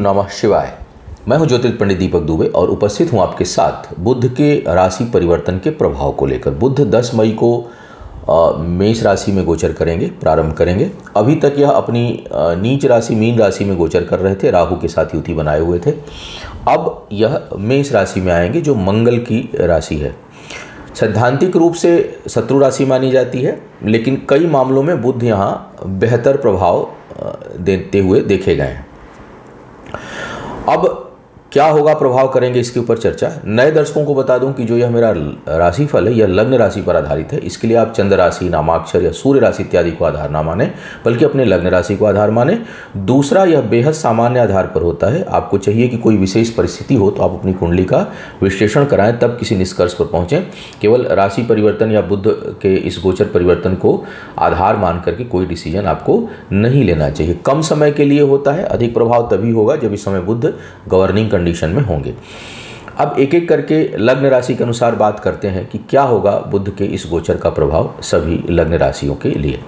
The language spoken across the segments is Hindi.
नमः शिवाय। मैं हूं ज्योतिष पंडित दीपक दुबे और उपस्थित हूं आपके साथ बुध के राशि परिवर्तन के प्रभाव को लेकर। बुध 10 मई को मेष राशि में गोचर करेंगे, प्रारंभ करेंगे। अभी तक यह अपनी नीच राशि मीन राशि में गोचर कर रहे थे, राहु के साथ युति बनाए हुए थे। अब यह मेष राशि में आएंगे जो मंगल की राशि है। सैद्धांतिक रूप से शत्रु राशि मानी जाती है, लेकिन कई मामलों में बुध यहाँ बेहतर प्रभाव देते हुए देखे गए हैं। अब क्या होगा, प्रभाव करेंगे, इसके ऊपर चर्चा। नए दर्शकों को बता दूं कि जो यह मेरा राशिफल है यह लग्न राशि पर आधारित है। इसके लिए आप चंद्र राशि, नामाक्षर या सूर्य राशि इत्यादि को आधार ना माने, बल्कि अपने लग्न राशि को आधार माने। दूसरा, यह बेहद सामान्य आधार पर होता है। आपको चाहिए कि कोई विशेष परिस्थिति हो तो आप अपनी कुंडली का विश्लेषण कराएं, तब किसी निष्कर्ष पर पहुंचें। केवल राशि परिवर्तन या बुध के इस गोचर परिवर्तन को आधार मान करके कोई डिसीजन आपको नहीं लेना चाहिए। कम समय के लिए होता है, अधिक प्रभाव तभी होगा जब इस समय बुध गवर्निंग कंडीशन में होंगे। अब एक एक करके लग्न राशि के अनुसार बात करते हैं कि क्या होगा बुध के इस गोचर का प्रभाव सभी लग्न राशियों के लिए।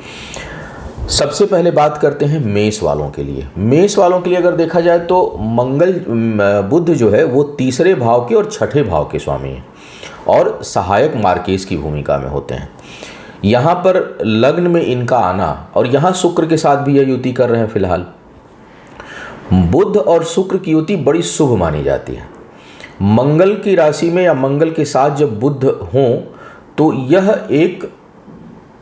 सबसे पहले बात करते हैं मेष वालों के लिए। मेष वालों के लिए अगर देखा जाए तो बुध जो है वो तीसरे भाव के और छठे भाव के स्वामी हैं और सहायक मार्केश की भूमिका में होते हैं। यहाँ पर लग्न में इनका आना, और यहाँ शुक्र के साथ भी यह युति कर रहे हैं फिलहाल। बुध और शुक्र की युति बड़ी शुभ मानी जाती है। मंगल की राशि में या मंगल के साथ जब बुध हों तो यह एक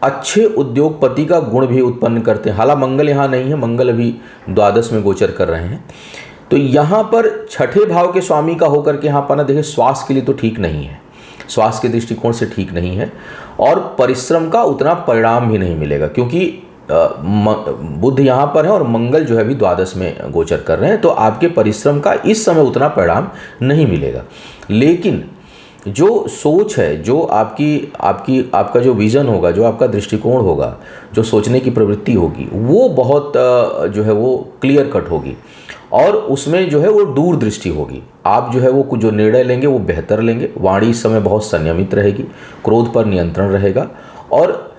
अच्छे उद्योगपति का गुण भी उत्पन्न करते हैं। हालांकि मंगल यहाँ नहीं है, मंगल अभी द्वादश में गोचर कर रहे हैं। तो यहाँ पर छठे भाव के स्वामी का होकर के यहाँ पर ना, देखिए, स्वास्थ्य के लिए तो ठीक नहीं है, स्वास्थ्य के दृष्टिकोण से ठीक नहीं है, और परिश्रम का उतना परिणाम भी नहीं मिलेगा, क्योंकि बुध यहाँ पर है और मंगल जो है अभी द्वादश में गोचर कर रहे हैं। तो आपके परिश्रम का इस समय उतना परिणाम नहीं मिलेगा। लेकिन जो सोच है, जो आपका जो विजन होगा, जो आपका दृष्टिकोण होगा, जो सोचने की प्रवृत्ति होगी, वो बहुत जो है वो क्लियर कट होगी, और उसमें जो है वो दूरदृष्टि होगी। आप जो है वो जो निर्णय लेंगे वो बेहतर लेंगे। वाणी इस समय बहुत संयमित रहेगी, क्रोध पर नियंत्रण रहेगा, और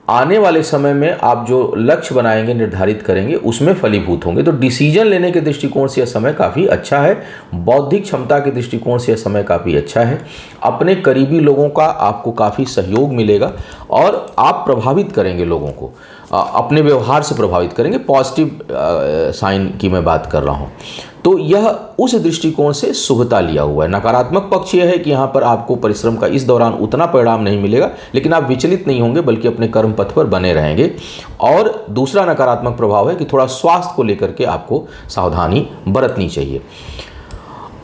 आने वाले समय में आप जो लक्ष्य बनाएंगे, निर्धारित करेंगे, उसमें फलीभूत होंगे। तो डिसीजन लेने के दृष्टिकोण से यह समय काफ़ी अच्छा है। बौद्धिक क्षमता के दृष्टिकोण से यह समय काफ़ी अच्छा है। अपने करीबी लोगों का आपको काफ़ी सहयोग मिलेगा और आप प्रभावित करेंगे लोगों को, अपने व्यवहार से प्रभावित करेंगे। पॉजिटिव साइन की मैं बात कर रहा हूँ। तो यह उस दृष्टिकोण से शुभता लिया हुआ है। नकारात्मक पक्ष यह है कि यहाँ पर आपको परिश्रम का इस दौरान उतना परिणाम नहीं मिलेगा, लेकिन आप विचलित नहीं होंगे, बल्कि अपने कर्म पथ पर बने रहेंगे। और दूसरा नकारात्मक प्रभाव है कि थोड़ा स्वास्थ्य को लेकर के आपको सावधानी बरतनी चाहिए।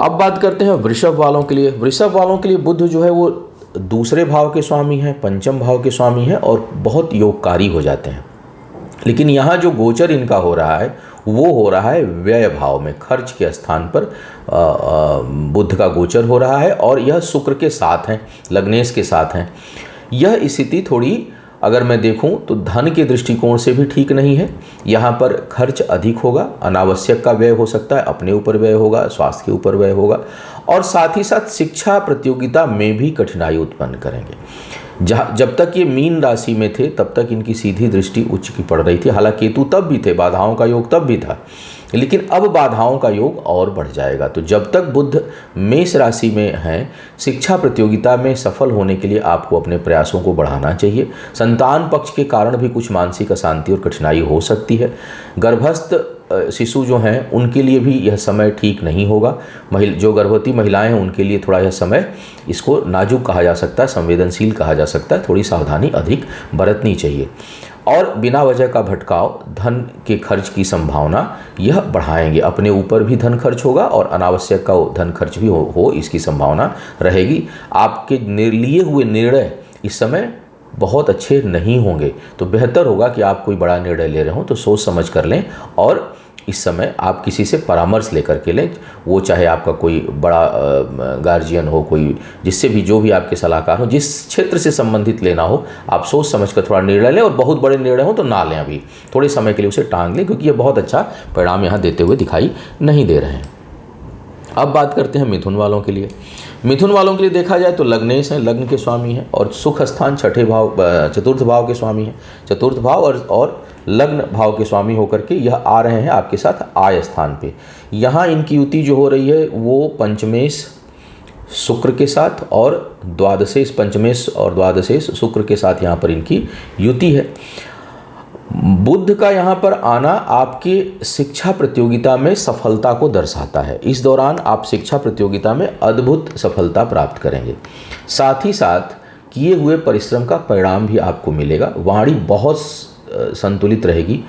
अब बात करते हैं वृषभ वालों के लिए। वृषभ वालों के लिए बुध जो है वो दूसरे भाव के स्वामी हैं, पंचम भाव के स्वामी हैं, और बहुत योगकारी हो जाते हैं। लेकिन यहाँ जो गोचर इनका हो रहा है वो हो रहा है व्यय भाव में, खर्च के स्थान पर बुध का गोचर हो रहा है, और यह शुक्र के साथ हैं, लग्नेश के साथ हैं। यह स्थिति थोड़ी, अगर मैं देखूं तो धन के दृष्टिकोण से भी ठीक नहीं है। यहाँ पर खर्च अधिक होगा, अनावश्यक का व्यय हो सकता है, अपने ऊपर व्यय होगा, स्वास्थ्य के ऊपर व्यय होगा, और साथ ही साथ शिक्षा प्रतियोगिता में भी कठिनाई उत्पन्न करेंगे। जब तक ये मीन राशि में थे तब तक इनकी सीधी दृष्टि उच्च की पड़ रही थी। हालांकि केतु तब भी थे, बाधाओं का योग तब भी था, लेकिन अब बाधाओं का योग और बढ़ जाएगा। तो जब तक बुध मेष राशि में हैं, शिक्षा प्रतियोगिता में सफल होने के लिए आपको अपने प्रयासों को बढ़ाना चाहिए। संतान पक्ष के कारण भी कुछ मानसिक अशांति और कठिनाई हो सकती है। गर्भस्थ शिशु जो हैं उनके लिए भी यह समय ठीक नहीं होगा। जो गर्भवती महिलाएं हैं उनके लिए थोड़ा यह समय, इसको नाजुक कहा जा सकता है, संवेदनशील कहा जा सकता है। थोड़ी सावधानी अधिक बरतनी चाहिए। और बिना वजह का भटकाव, धन के खर्च की संभावना यह बढ़ाएंगे। अपने ऊपर भी धन खर्च होगा और अनावश्यक का धन खर्च भी हो इसकी संभावना रहेगी। आपके लिए हुए निर्णय इस समय बहुत अच्छे नहीं होंगे। तो बेहतर होगा कि आप कोई बड़ा निर्णय ले रहे हो तो सोच समझ कर लें, और इस समय आप किसी से परामर्श लेकर के लें। वो चाहे आपका कोई बड़ा गार्जियन हो, कोई जिससे भी, जो भी आपके सलाहकार हो, जिस क्षेत्र से संबंधित लेना हो, आप सोच समझ कर थोड़ा निर्णय लें। और बहुत बड़े निर्णय हो तो ना लें, अभी थोड़े समय के लिए उसे टांग लें, क्योंकि ये बहुत अच्छा परिणाम यहाँ देते हुए दिखाई नहीं दे रहे हैं। अब बात करते हैं मिथुन वालों के लिए। मिथुन वालों के लिए देखा जाए तो लग्नेश हैं, लग्न के स्वामी हैं, और सुख स्थान छठे भाव, चतुर्थ भाव के स्वामी हैं। चतुर्थ भाव और लग्न भाव के स्वामी होकर के यह आ रहे हैं आपके साथ आय स्थान पे। यहाँ इनकी युति जो हो रही है वो पंचमेश शुक्र के साथ और द्वादशेश, पंचमेश और द्वादशेश शुक्र के साथ यहाँ पर इनकी युति है। बुध का यहाँ पर आना आपके शिक्षा प्रतियोगिता में सफलता को दर्शाता है। इस दौरान आप शिक्षा प्रतियोगिता में अद्भुत सफलता प्राप्त करेंगे। साथ ही साथ किए हुए परिश्रम का परिणाम भी आपको मिलेगा। वाणी बहुत संतुलित रहेगी।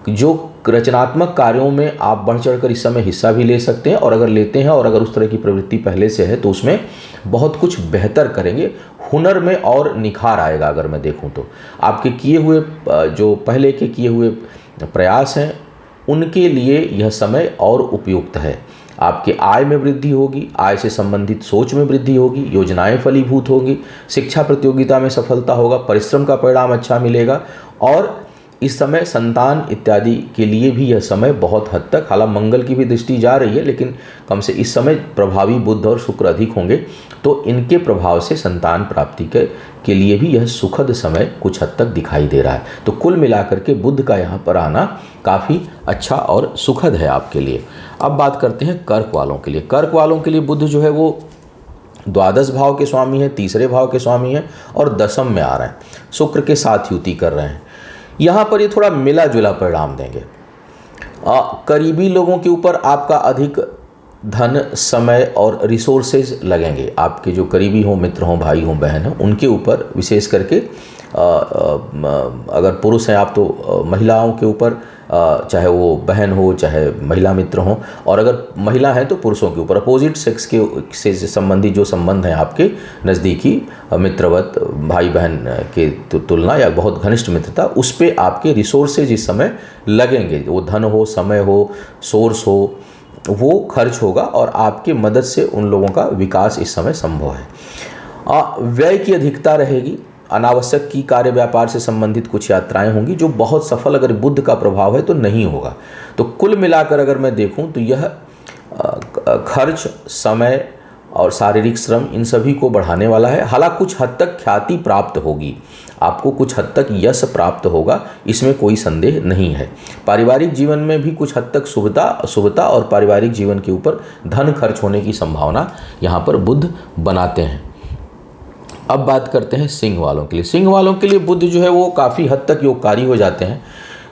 जो रचनात्मक कार्यों में आप बढ़ चढ़कर इस समय हिस्सा भी ले सकते हैं, और अगर लेते हैं और अगर उस तरह की प्रवृत्ति पहले से है तो उसमें बहुत कुछ बेहतर करेंगे। हुनर में और निखार आएगा। अगर मैं देखूं तो आपके किए हुए जो पहले के किए हुए प्रयास हैं उनके लिए यह समय और उपयुक्त है। आपके आय में वृद्धि होगी, आय से संबंधित सोच में वृद्धि होगी, योजनाएं फलीभूत होंगी, शिक्षा प्रतियोगिता में सफलता होगा, परिश्रम का परिणाम अच्छा मिलेगा। और इस समय संतान इत्यादि के लिए भी यह समय बहुत हद तक, हालांकि मंगल की भी दृष्टि जा रही है, लेकिन कम से इस समय प्रभावी बुध और शुक्र अधिक होंगे, तो इनके प्रभाव से संतान प्राप्ति के लिए भी यह सुखद समय कुछ हद तक दिखाई दे रहा है। तो कुल मिलाकर के बुध का यहाँ पर आना काफ़ी अच्छा और सुखद है आपके लिए। अब बात करते हैं कर्क वालों के लिए। कर्क वालों के लिए बुध जो है वो द्वादश भाव के स्वामी है, तीसरे भाव के स्वामी है और दशम में आ रहे हैं, शुक्र के साथ युति कर रहे हैं। यहाँ पर ये थोड़ा मिला जुला परिणाम देंगे। करीबी लोगों के ऊपर आपका अधिक धन, समय और रिसोर्सेज लगेंगे। आपके जो करीबी हों, मित्र हों, भाई हों, बहन हों, उनके ऊपर विशेष करके अगर पुरुष हैं आप तो महिलाओं के ऊपर, चाहे वो बहन हो चाहे महिला मित्र हों, और अगर महिला हैं तो पुरुषों के ऊपर, अपोजिट सेक्स के से संबंधित जो संबंध हैं आपके नज़दीकी मित्रवत, भाई बहन के तुलना या बहुत घनिष्ठ मित्रता, उस पर आपके रिसोर्सेज इस समय लगेंगे। वो धन हो, समय हो, सोर्स हो, वो खर्च होगा और आपके मदद से उन लोगों का विकास इस समय संभव है। व्यय की अधिकता रहेगी। अनावश्यक की कार्य व्यापार से संबंधित कुछ यात्राएं होंगी जो बहुत सफल, अगर बुध का प्रभाव है तो नहीं होगा। तो कुल मिलाकर अगर मैं देखूं तो यह खर्च, समय और शारीरिक श्रम इन सभी को बढ़ाने वाला है। हालांकि कुछ हद तक ख्याति प्राप्त होगी, आपको कुछ हद तक यश प्राप्त होगा, इसमें कोई संदेह नहीं है। पारिवारिक जीवन में भी कुछ हद तक शुभता और पारिवारिक जीवन के ऊपर धन खर्च होने की संभावना यहाँ पर बुध बनाते हैं। अब बात करते हैं सिंह वालों के लिए। सिंह वालों के लिए बुध जो है वो काफ़ी हद तक योगकारी हो जाते हैं।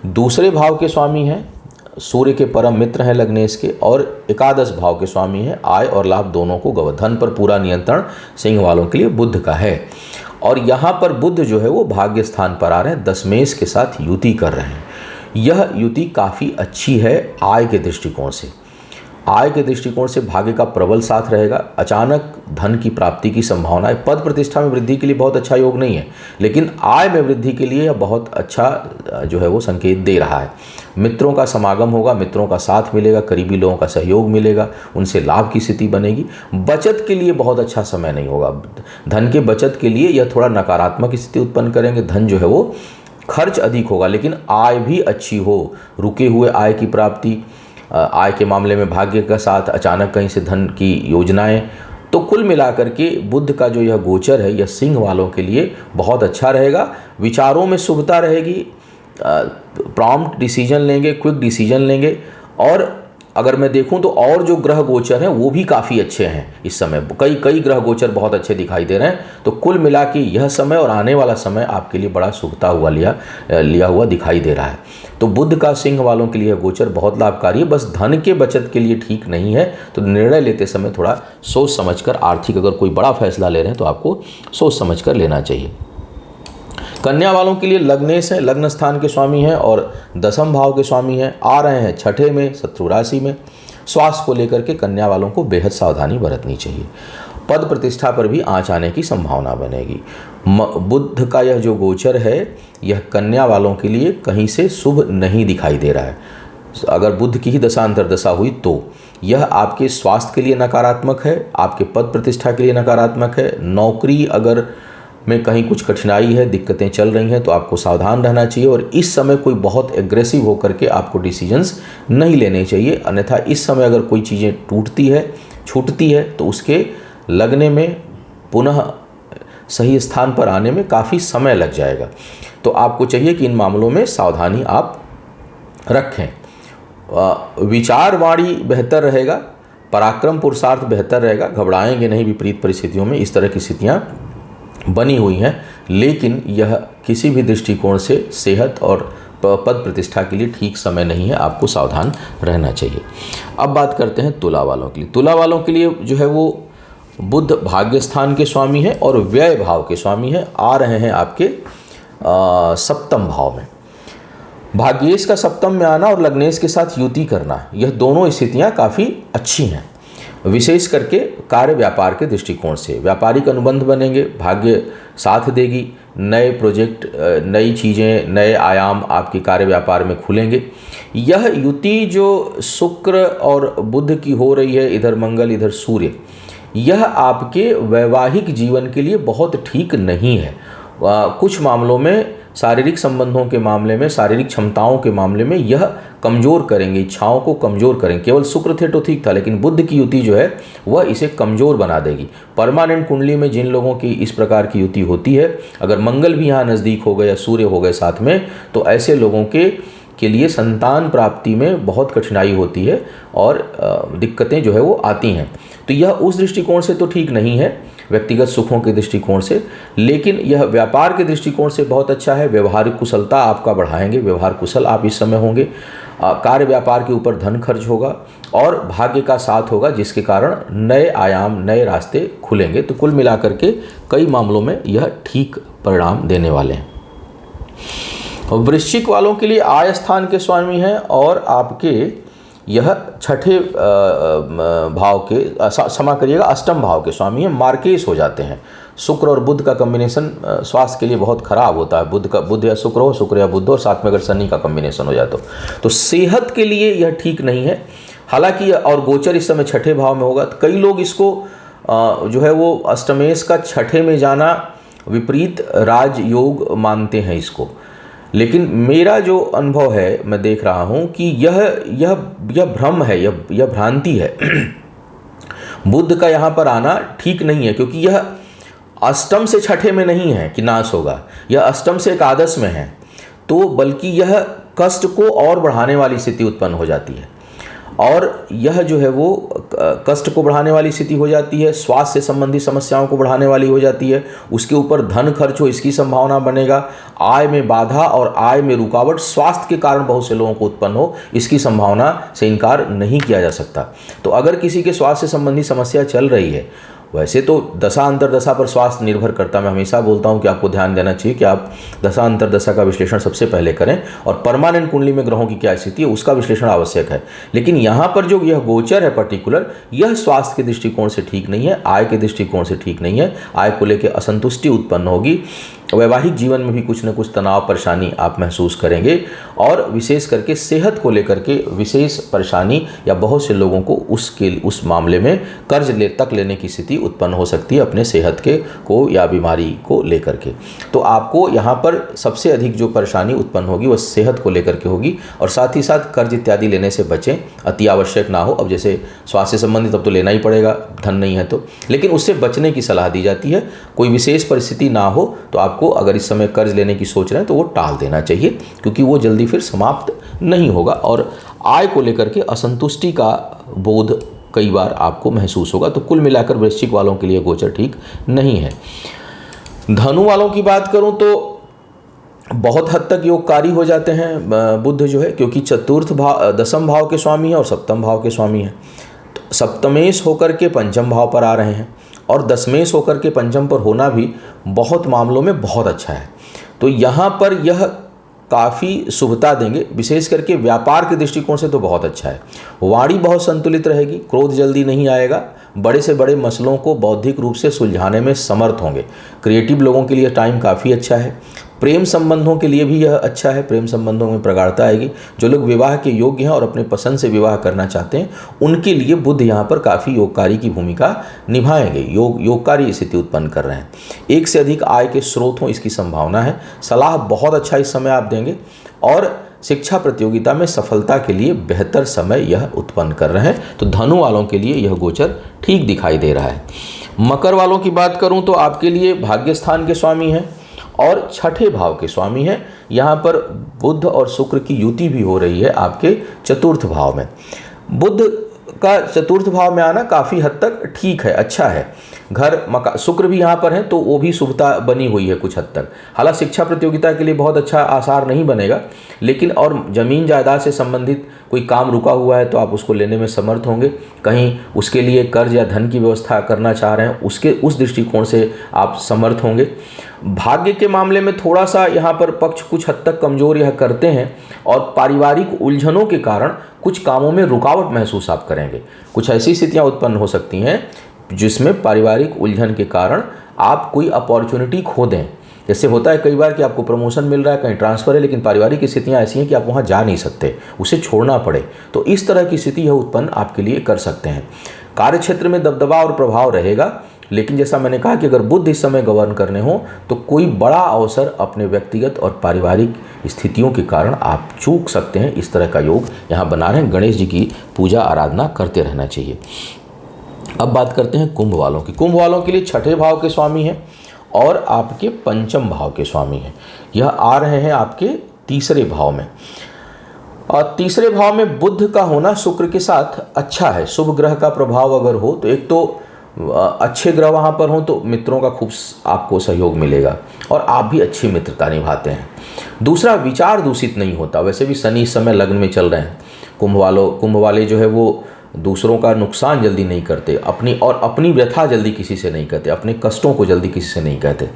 दूसरे भाव के स्वामी हैं, सूर्य के परम मित्र हैं लग्नेश के, और एकादश भाव के स्वामी हैं, आय और लाभ दोनों को धन पर पूरा नियंत्रण सिंह वालों के लिए बुध का है। और यहाँ पर बुध जो है वो भाग्य स्थान पर आ रहे हैं, दशमेश के साथ युति कर रहे हैं। यह युति काफ़ी अच्छी है आय के दृष्टिकोण से। आय के दृष्टिकोण से भाग्य का प्रबल साथ रहेगा। अचानक धन की प्राप्ति की संभावना है। पद प्रतिष्ठा में वृद्धि के लिए बहुत अच्छा योग नहीं है, लेकिन आय में वृद्धि के लिए यह बहुत अच्छा जो है वो संकेत दे रहा है। मित्रों का समागम होगा, मित्रों का साथ मिलेगा, करीबी लोगों का सहयोग मिलेगा, उनसे लाभ की स्थिति बनेगी। बचत के लिए बहुत अच्छा समय नहीं होगा। धन के बचत के लिए यह थोड़ा नकारात्मक स्थिति उत्पन्न करेंगे। धन जो है वो खर्च अधिक होगा, लेकिन आय भी अच्छी हो, रुके हुए आय की प्राप्ति, आय के मामले में भाग्य का साथ, अचानक कहीं से धन की योजनाएं। तो कुल मिलाकर के बुध का जो यह गोचर है यह सिंह वालों के लिए बहुत अच्छा रहेगा। विचारों में शुभता रहेगी, प्रॉम्प्ट डिसीजन लेंगे, क्विक डिसीजन लेंगे। और अगर मैं देखूं तो और जो ग्रह गोचर हैं वो भी काफ़ी अच्छे हैं इस समय। कई ग्रह गोचर बहुत अच्छे दिखाई दे रहे हैं। तो कुल मिला के यह समय और आने वाला समय आपके लिए बड़ा शुभता हुआ लिया हुआ दिखाई दे रहा है। तो बुध का सिंह वालों के लिए गोचर बहुत लाभकारी है। बस धन के बचत के लिए ठीक नहीं है। तो निर्णय लेते समय थोड़ा सोच समझकर, आर्थिक अगर कोई बड़ा फैसला ले रहे हैं तो आपको सोच समझकर लेना चाहिए। कन्या वालों के लिए लग्नेश है, लग्न स्थान के स्वामी हैं और दशम भाव के स्वामी हैं, आ रहे हैं छठे में, शत्रु राशि में। स्वास्थ्य को लेकर के कन्या वालों को बेहद सावधानी बरतनी चाहिए। पद प्रतिष्ठा पर भी आंच आने की संभावना बनेगी। बुध का यह जो गोचर है यह कन्या वालों के लिए कहीं से शुभ नहीं दिखाई दे रहा है। अगर बुध की ही दशांतर दशा हुई तो यह आपके स्वास्थ्य के लिए नकारात्मक है, आपके पद प्रतिष्ठा के लिए नकारात्मक है। नौकरी अगर में कहीं कुछ कठिनाई है, दिक्कतें चल रही हैं तो आपको सावधान रहना चाहिए। और इस समय कोई बहुत एग्रेसिव होकर के आपको डिसीजंस नहीं लेने चाहिए, अन्यथा इस समय अगर कोई चीज़ें टूटती है, छूटती है तो उसके लगने में, पुनः सही स्थान पर आने में काफ़ी समय लग जाएगा। तो आपको चाहिए कि इन मामलों में सावधानी आप रखें। विचार वाणी बेहतर रहेगा, पराक्रम पुरुषार्थ बेहतर रहेगा, घबराएंगे नहीं विपरीत परिस्थितियों में। इस तरह की स्थितियाँ बनी हुई हैं, लेकिन यह किसी भी दृष्टिकोण से सेहत और पद प्रतिष्ठा के लिए ठीक समय नहीं है, आपको सावधान रहना चाहिए। अब बात करते हैं तुला वालों के लिए। तुला वालों के लिए जो है वो बुध भाग्य स्थान के स्वामी है और व्यय भाव के स्वामी है, आ रहे हैं आपके सप्तम भाव में। भाग्येश का सप्तम में आना और लग्नेश के साथ युति करना, यह दोनों स्थितियां काफ़ी अच्छी हैं, विशेष करके कार्य व्यापार के दृष्टिकोण से। व्यापारिक अनुबंध बनेंगे, भाग्य साथ देगी, नए प्रोजेक्ट, नई चीज़ें, नए आयाम आपके कार्य व्यापार में खुलेंगे। यह युति जो शुक्र और बुध की हो रही है, इधर मंगल इधर सूर्य, यह आपके वैवाहिक जीवन के लिए बहुत ठीक नहीं है। कुछ मामलों में, शारीरिक संबंधों के मामले में, शारीरिक क्षमताओं के मामले में यह कमज़ोर करेंगे, इच्छाओं को कमज़ोर करेंगे। केवल शुक्र थे तो ठीक था, लेकिन बुध की युति जो है वह इसे कमज़ोर बना देगी। परमानेंट कुंडली में जिन लोगों की इस प्रकार की युति होती है, अगर मंगल भी यहाँ नज़दीक हो गए या सूर्य हो गए साथ में, तो ऐसे लोगों के लिए संतान प्राप्ति में बहुत कठिनाई होती है और दिक्कतें जो है वो आती हैं। तो यह उस दृष्टिकोण से तो ठीक नहीं है, व्यक्तिगत सुखों के दृष्टिकोण से, लेकिन यह व्यापार के दृष्टिकोण से बहुत अच्छा है। व्यवहारिक कुशलता आपका बढ़ाएंगे, व्यवहार कुशल आप इस समय होंगे। कार्य व्यापार के ऊपर धन खर्च होगा और भाग्य का साथ होगा, जिसके कारण नए आयाम, नए रास्ते खुलेंगे। तो कुल मिलाकर के कई मामलों में यह ठीक परिणाम देने वाले हैं। वृश्चिक वालों के लिए आय स्थान के स्वामी हैं और आपके यह छठे भाव के, क्षमा करिएगा, अष्टम भाव के स्वामी हैं, मार्केश हो जाते हैं। शुक्र और बुध का कॉम्बिनेशन स्वास्थ्य के लिए बहुत खराब होता है। बुध या शुक्र हो, शुक्र या बुध हो, साथ में अगर शनि का कॉम्बिनेशन हो जाए तो सेहत के लिए यह ठीक नहीं है। हालांकि और गोचर इस समय छठे भाव में होगा, तो कई लोग इसको जो है वो अष्टमेश का छठे में जाना विपरीत राजयोग मानते हैं इसको। लेकिन मेरा जो अनुभव है, मैं देख रहा हूँ कि यह भ्रम है, यह भ्रांति है। बुध का यहाँ पर आना ठीक नहीं है, क्योंकि यह अष्टम से छठे में नहीं है कि नाश होगा, यह अष्टम से एकादश में है, तो बल्कि यह कष्ट को और बढ़ाने वाली स्थिति उत्पन्न हो जाती है। और यह जो है वो कष्ट को बढ़ाने वाली स्थिति हो जाती है, स्वास्थ्य से संबंधित समस्याओं को बढ़ाने वाली हो जाती है। उसके ऊपर धन खर्च हो, इसकी संभावना बनेगा। आय में बाधा और आय में रुकावट स्वास्थ्य के कारण बहुत से लोगों को उत्पन्न हो, इसकी संभावना से इनकार नहीं किया जा सकता। तो अगर किसी के स्वास्थ्य से संबंधी समस्या चल रही है, वैसे तो दशा अंतरदशा पर स्वास्थ्य निर्भर करता। मैं हमेशा बोलता हूं कि आपको ध्यान देना चाहिए कि आप दशा अंतरदशा का विश्लेषण सबसे पहले करें और परमानेंट कुंडली में ग्रहों की क्या स्थिति है उसका विश्लेषण आवश्यक है। लेकिन यहाँ पर जो यह गोचर है पर्टिकुलर, यह स्वास्थ्य के दृष्टिकोण से ठीक नहीं है, आय के दृष्टिकोण से ठीक नहीं है। आय को लेकर असंतुष्टि उत्पन्न होगी, वैवाहिक जीवन में भी कुछ न कुछ तनाव परेशानी आप महसूस करेंगे और विशेष करके सेहत को लेकर के विशेष परेशानी या बहुत से लोगों को उस मामले में कर्ज तक लेने की स्थिति उत्पन्न हो सकती है अपने सेहत को या बीमारी को लेकर के। तो आपको यहाँ पर सबसे अधिक जो परेशानी उत्पन्न होगी वह सेहत को लेकर के होगी और साथ ही साथ कर्ज इत्यादि लेने से बचें, अति आवश्यक ना हो। अब जैसे स्वास्थ्य संबंधित अब तो लेना ही पड़ेगा, धन नहीं है तो, लेकिन उससे बचने की सलाह दी जाती है। कोई विशेष परिस्थिति ना हो तो आपको अगर इस समय कर्ज लेने की सोच रहे हैं तो वो टाल देना चाहिए, क्योंकि वो जल्दी फिर समाप्त नहीं होगा और आय को लेकर के असंतुष्टि का बोध कई बार आपको महसूस होगा। तो कुल मिलाकर वृश्चिक वालों के लिए गोचर ठीक नहीं है। धनु वालों की बात करूं तो बहुत हद तक योगकारी हो जाते हैं बुध जो है, क्योंकि चतुर्थ भाव, दसम भाव के स्वामी है और सप्तम भाव के स्वामी है। तो सप्तमेश होकर के पंचम भाव पर आ रहे हैं और दशमेश होकर के पंचम पर होना भी बहुत मामलों में बहुत अच्छा है। तो यहाँ पर यह काफ़ी शुभता देंगे, विशेष करके व्यापार के दृष्टिकोण से तो बहुत अच्छा है। वाणी बहुत संतुलित रहेगी, क्रोध जल्दी नहीं आएगा, बड़े से बड़े मसलों को बौद्धिक रूप से सुलझाने में समर्थ होंगे। क्रिएटिव लोगों के लिए टाइम काफ़ी अच्छा है। प्रेम संबंधों के लिए भी यह अच्छा है, प्रेम संबंधों में प्रगाढ़ता आएगी। जो लोग विवाह के योग्य हैं और अपने पसंद से विवाह करना चाहते हैं उनके लिए बुध यहाँ पर काफ़ी योगकारी की भूमिका निभाएंगे, योगकारी स्थिति उत्पन्न कर रहे हैं। एक से अधिक आय के स्रोत हों इसकी संभावना है। सलाह बहुत अच्छा इस समय आप देंगे और शिक्षा प्रतियोगिता में सफलता के लिए बेहतर समय यह उत्पन्न कर रहे हैं। तो धनु वालों के लिए यह गोचर ठीक दिखाई दे रहा है। मकर वालों की बात करूं तो आपके लिए भाग्य स्थान के स्वामी हैं और छठे भाव के स्वामी हैं। यहाँ पर बुध और शुक्र की युति भी हो रही है आपके चतुर्थ भाव में। बुध का चतुर्थ भाव में आना काफ़ी हद तक ठीक है, अच्छा है। घर मका शुक्र भी यहाँ पर है तो वो भी शुभता बनी हुई है कुछ हद तक। हालांकि शिक्षा प्रतियोगिता के लिए बहुत अच्छा आसार नहीं बनेगा, लेकिन और ज़मीन जायदाद से संबंधित कोई काम रुका हुआ है तो आप उसको लेने में समर्थ होंगे। कहीं उसके लिए कर्ज या धन की व्यवस्था करना चाह रहे हैं, उस दृष्टिकोण से आप समर्थ होंगे। भाग्य के मामले में थोड़ा सा यहाँ पर पक्ष कुछ हद तक कमज़ोर यह करते हैं और पारिवारिक उलझनों के कारण कुछ कामों में रुकावट महसूस आप करेंगे। कुछ ऐसी स्थितियाँ उत्पन्न हो सकती हैं जिसमें पारिवारिक उलझन के कारण आप कोई अपॉर्चुनिटी खो दें। जैसे होता है कई बार कि आपको प्रमोशन मिल रहा है, कहीं ट्रांसफ़र है, लेकिन पारिवारिक स्थितियाँ ऐसी हैं कि आप वहाँ जा नहीं सकते, उसे छोड़ना पड़े। तो इस तरह की स्थिति यह उत्पन्न आपके लिए कर सकते हैं। कार्य क्षेत्र में दबदबा और प्रभाव रहेगा, लेकिन जैसा मैंने कहा कि अगर बुध इस समय गवर्न करने हो तो कोई बड़ा अवसर अपने व्यक्तिगत और पारिवारिक स्थितियों के कारण आप चूक सकते हैं। इस तरह का योग यहाँ बना रहे हैं। गणेश जी की पूजा आराधना करते रहना चाहिए। अब बात करते हैं कुंभ वालों की। कुंभ वालों के लिए छठे भाव के स्वामी हैं और आपके पंचम भाव के स्वामी हैं। यह आ रहे हैं आपके तीसरे भाव में। और तीसरे भाव में बुध का होना शुक्र के साथ अच्छा है। शुभ ग्रह का प्रभाव अगर हो तो एक तो अच्छे ग्रह वहाँ पर हों तो मित्रों का खूब आपको सहयोग मिलेगा और आप भी अच्छी मित्रता निभाते हैं। दूसरा, विचार दूषित नहीं होता। वैसे भी शनि इस समय लग्न में चल रहे हैं। कुंभ वाले जो है वो दूसरों का नुकसान जल्दी नहीं करते, अपनी व्यथा जल्दी किसी से नहीं कहते, अपने कष्टों को जल्दी किसी से नहीं कहते।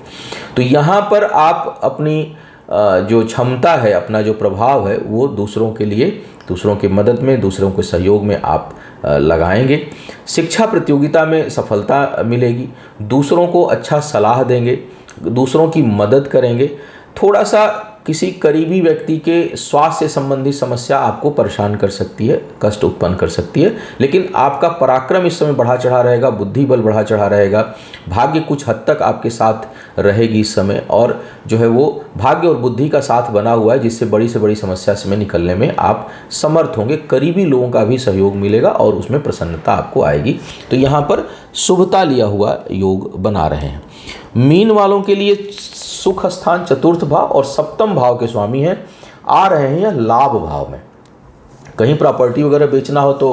तो यहाँ पर आप अपनी जो क्षमता है, अपना जो प्रभाव है वो दूसरों के लिए, दूसरों की मदद में, दूसरों के सहयोग में आप लगाएंगे। शिक्षा प्रतियोगिता में सफलता मिलेगी। दूसरों को अच्छा सलाह देंगे, दूसरों की मदद करेंगे। थोड़ा सा किसी करीबी व्यक्ति के स्वास्थ्य से संबंधित समस्या आपको परेशान कर सकती है, कष्ट उत्पन्न कर सकती है, लेकिन आपका पराक्रम इस समय बढ़ा चढ़ा रहेगा, बुद्धि बल बढ़ा चढ़ा रहेगा। भाग्य कुछ हद तक आपके साथ रहेगी इस समय, और जो है वो भाग्य और बुद्धि का साथ बना हुआ है, जिससे बड़ी से बड़ी समस्या से निकलने में आप समर्थ होंगे। करीबी लोगों का भी सहयोग मिलेगा और उसमें प्रसन्नता आपको आएगी। तो यहाँ पर शुभता लिया हुआ योग बना रहे हैं। मीन वालों के लिए सुख स्थान चतुर्थ भाव और सप्तम भाव के स्वामी हैं, आ रहे हैं लाभ भाव में। कहीं प्रॉपर्टी वगैरह बेचना हो तो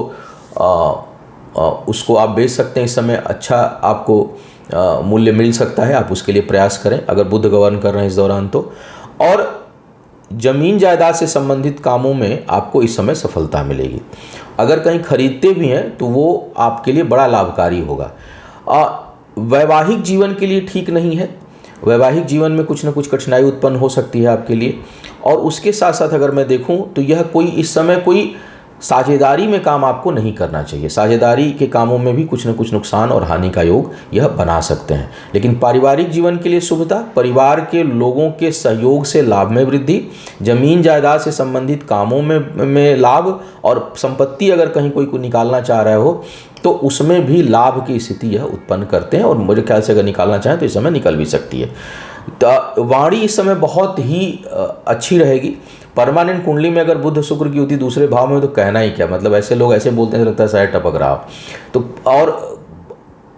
उसको आप बेच सकते हैं। इस समय अच्छा आपको मूल्य मिल सकता है, आप उसके लिए प्रयास करें अगर बुध गवर्न कर रहे हैं इस दौरान तो। और जमीन जायदाद से संबंधित कामों में आपको इस समय सफलता मिलेगी। अगर कहीं खरीदते भी हैं तो वो आपके लिए बड़ा लाभकारी होगा। वैवाहिक जीवन के लिए ठीक नहीं है। वैवाहिक जीवन में कुछ न कुछ कठिनाई उत्पन्न हो सकती है आपके लिए। और उसके साथ साथ अगर मैं देखूं तो यह कोई इस समय कोई साझेदारी में काम आपको नहीं करना चाहिए। साझेदारी के कामों में भी कुछ न कुछ नुकसान और हानि का योग यह बना सकते हैं। लेकिन पारिवारिक जीवन के लिए शुभता, परिवार के लोगों के सहयोग से लाभ में वृद्धि, जमीन जायदाद से संबंधित कामों में लाभ, और संपत्ति अगर कहीं कोई को निकालना चाह रहे हो तो उसमें भी लाभ की स्थिति यह उत्पन्न करते हैं। और मुझे ख्याल से अगर निकालना चाहें तो इस समय निकल भी सकती है। तो वाणी इस समय बहुत ही अच्छी रहेगी। परमानेंट कुंडली में अगर बुध शुक्र की युति दूसरे भाव में हो तो कहना ही क्या, मतलब ऐसे लोग ऐसे बोलते हैं लगता है शायद टपक रहा हो। तो और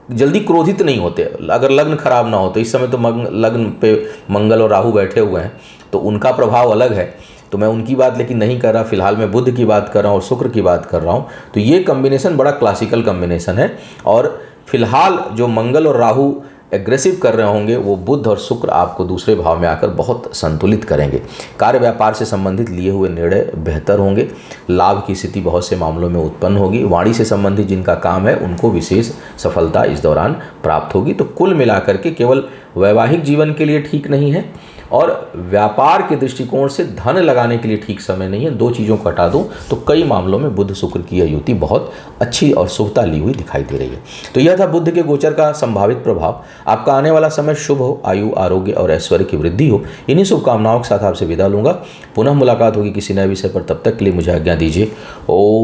जल्दी क्रोधित नहीं होते अगर लग्न खराब ना हो तो। इस समय तो लग्न पे मंगल और राहु बैठे हुए हैं तो उनका प्रभाव अलग है, तो मैं उनकी बात लेकिन नहीं कर रहा। फिलहाल मैं बुध की बात कर रहा हूँ और शुक्र की बात कर रहा हूँ। तो ये कम्बिनेशन बड़ा क्लासिकल कम्बिनेशन है। और फिलहाल जो मंगल और राहु एग्रेसिव कर रहे होंगे वो बुध और शुक्र आपको दूसरे भाव में आकर बहुत संतुलित करेंगे। कार्य व्यापार से संबंधित लिए हुए निर्णय बेहतर होंगे। लाभ की स्थिति बहुत से मामलों में उत्पन्न होगी। वाणी से संबंधित जिनका काम है उनको विशेष सफलता इस दौरान प्राप्त होगी। तो कुल मिलाकर के केवल वैवाहिक जीवन के लिए ठीक नहीं है और व्यापार के दृष्टिकोण से धन लगाने के लिए ठीक समय नहीं है। दो चीज़ों को हटा दूं तो कई मामलों में बुध शुक्र की यह युति बहुत अच्छी और शुभता ली हुई दिखाई दे रही है। तो यह था बुध के गोचर का संभावित प्रभाव। आपका आने वाला समय शुभ हो, आयु, आरोग्य और ऐश्वर्य की वृद्धि हो। इन्हीं शुभकामनाओं के साथ आपसे विदा लूंगा। पुनः मुलाकात होगी किसी नए विषय पर। तब तक के लिए मुझे आज्ञा दीजिए। ओम